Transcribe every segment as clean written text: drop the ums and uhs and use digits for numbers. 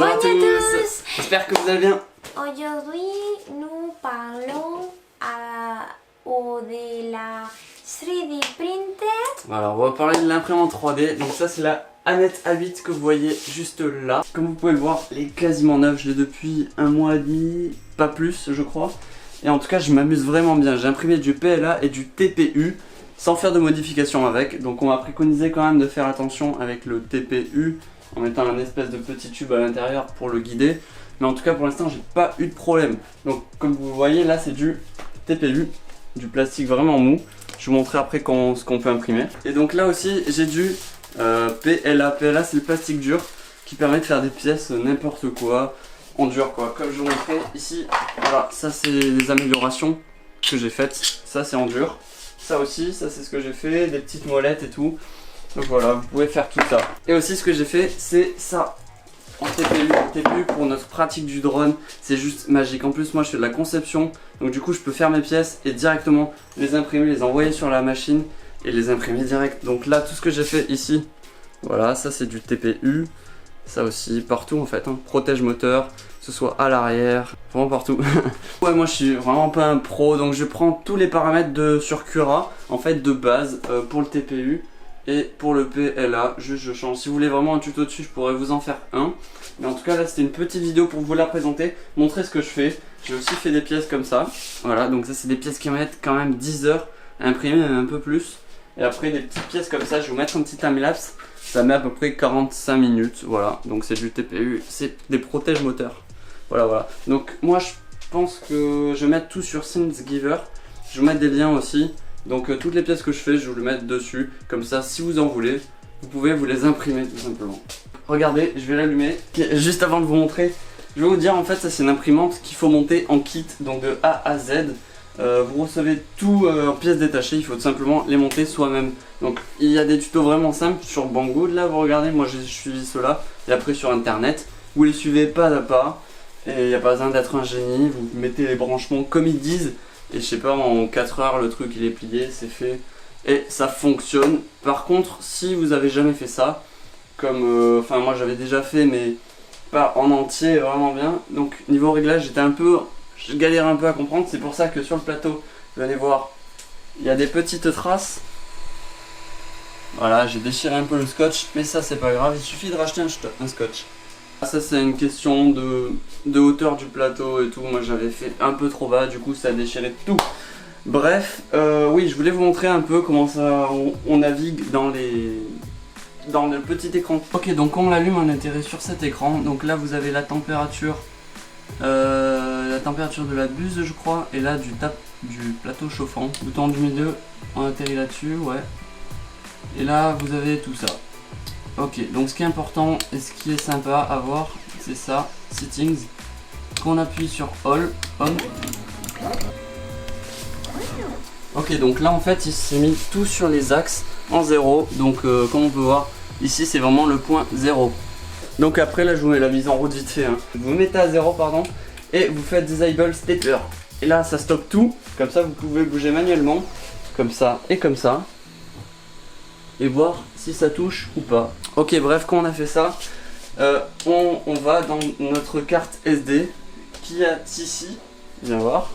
Bonjour à tous. J'espère que vous allez bien. Aujourd'hui, nous parlons de la 3D printer. Voilà, on va parler de l'imprimante 3D. Donc ça c'est la Annette A8 que vous voyez juste là. Comme vous pouvez le voir, elle est quasiment neuve. Je l'ai depuis un mois et demi, pas plus je crois. Et en tout cas je m'amuse vraiment bien. J'ai imprimé du PLA et du TPU sans faire de modification avec. Donc on m'a préconisé quand même de faire attention avec le TPU en mettant un espèce de petit tube à l'intérieur pour le guider. Mais en tout cas pour l'instant j'ai pas eu de problème. Donc comme vous voyez là c'est du TPU, du plastique vraiment mou. Je vous montrerai après ce qu'on peut imprimer. Et donc là aussi j'ai du PLA. PLA c'est le plastique dur qui permet de faire des pièces n'importe quoi, en dur quoi. Comme je vous montrais ici, voilà, ça c'est les améliorations que j'ai faites. Ça c'est en dur. Ça aussi, ça c'est ce que j'ai fait, des petites molettes et tout. Donc voilà, vous pouvez faire tout ça. Et aussi ce que j'ai fait c'est ça. En TPU, TPU pour notre pratique du drone, c'est juste magique. En plus moi je fais de la conception, donc du coup je peux faire mes pièces et directement les imprimer, les envoyer sur la machine et les imprimer direct. Donc là tout ce que j'ai fait ici, voilà, ça c'est du TPU, ça aussi partout en fait, hein. Protège moteur, que ce soit à l'arrière, vraiment partout. Ouais, moi je suis vraiment pas un pro, donc je prends tous les paramètres sur Cura en fait de base pour le TPU. Et pour le PLA, juste je change. Si vous voulez vraiment un tuto dessus, je pourrais vous en faire un. Mais en tout cas là c'était une petite vidéo pour vous la présenter, montrer ce que je fais. J'ai aussi fait des pièces comme ça. Voilà, donc ça c'est des pièces qui mettent quand même 10 heures à imprimer, même un peu plus. Et après des petites pièces comme ça, je vais vous mettre un petit timelapse. Ça met à peu près 45 minutes. Voilà, donc c'est du TPU, c'est des protèges moteurs. Voilà. Donc moi je pense que je vais mettre tout sur Thingiver. Je vais vous mettre des liens aussi. Donc toutes les pièces que je fais, je vais vous les mettre dessus. Comme ça, si vous en voulez, vous pouvez vous les imprimer tout simplement. Regardez, je vais l'allumer. Juste avant de vous montrer, je vais vous dire en fait, ça c'est une imprimante qu'il faut monter en kit, donc de A à Z. Vous recevez tout en pièces détachées, il faut tout simplement les monter soi-même. Donc il y a des tutos vraiment simples sur Banggood, là vous regardez, moi j'ai suivi ceux-là. Et après sur internet, vous les suivez pas à pas. Et il n'y a pas besoin d'être un génie, vous mettez les branchements comme ils disent. Et je sais pas, en 4 heures le truc il est plié, c'est fait. Et ça fonctionne. Par contre, si vous avez jamais fait ça, comme enfin moi j'avais déjà fait mais pas en entier vraiment bien. Donc niveau réglage je galère un peu à comprendre. C'est pour ça que sur le plateau, vous allez voir, il y a des petites traces. Voilà, j'ai déchiré un peu le scotch, mais ça c'est pas grave, il suffit de racheter un scotch. Ça c'est une question de hauteur du plateau et tout, moi j'avais fait un peu trop bas, du coup ça a déchiré tout. Bref, oui je voulais vous montrer un peu comment ça on navigue dans le petit écran. Ok, donc on l'allume, on atterrit sur cet écran, donc là vous avez la température de la buse je crois, et là du plateau chauffant. Bouton du milieu, on atterrit là-dessus, ouais. Et là vous avez tout ça. Ok, donc ce qui est important et ce qui est sympa à voir, c'est ça, Settings, qu'on appuie sur All, On. Ok, donc là en fait il s'est mis tout sur les axes en 0, donc comme on peut voir, ici c'est vraiment le point 0. Donc après là je vous mets la mise en route vite fait, hein. Vous mettez à 0 pardon, et vous faites Disable Stepper. Et là ça stoppe tout, comme ça vous pouvez bouger manuellement, comme ça et comme ça. Et voir si ça touche ou pas. Ok, bref, quand on a fait ça, on va dans notre carte SD qui est ici. Viens voir.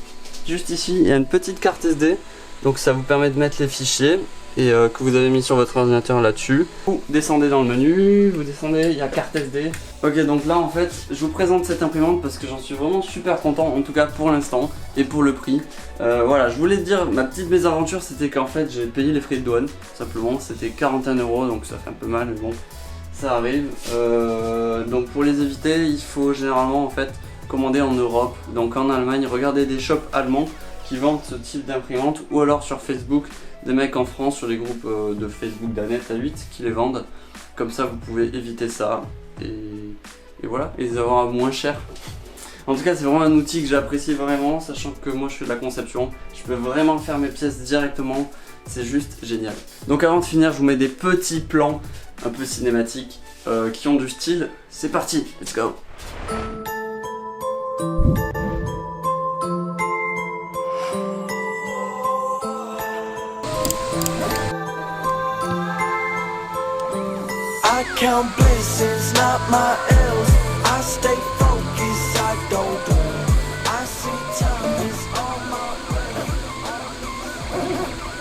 Juste ici, il y a une petite carte SD. Donc ça vous permet de mettre les fichiers et que vous avez mis sur votre ordinateur là-dessus. Vous descendez dans le menu, vous descendez, il y a carte SD. Ok, donc là en fait, je vous présente cette imprimante parce que j'en suis vraiment super content, en tout cas pour l'instant et pour le prix. Voilà, je voulais te dire, ma petite mésaventure c'était qu'en fait j'ai payé les frais de douane, simplement, c'était 41 €, donc ça fait un peu mal, mais bon, ça arrive. Donc pour les éviter, il faut généralement en fait commander en Europe, donc en Allemagne, regardez des shops allemands qui vendent ce type d'imprimante, ou alors sur Facebook, des mecs en France sur les groupes de Facebook d'Annette A8 qui les vendent. Comme ça vous pouvez éviter ça et voilà, et les avoir moins cher. En tout cas c'est vraiment un outil que j'apprécie vraiment, sachant que moi je fais de la conception, je peux vraiment faire mes pièces directement, c'est juste génial. Donc avant de finir je vous mets des petits plans un peu cinématiques qui ont du style. C'est parti, let's go. I count blessings, not my L's. I stay focused, I don't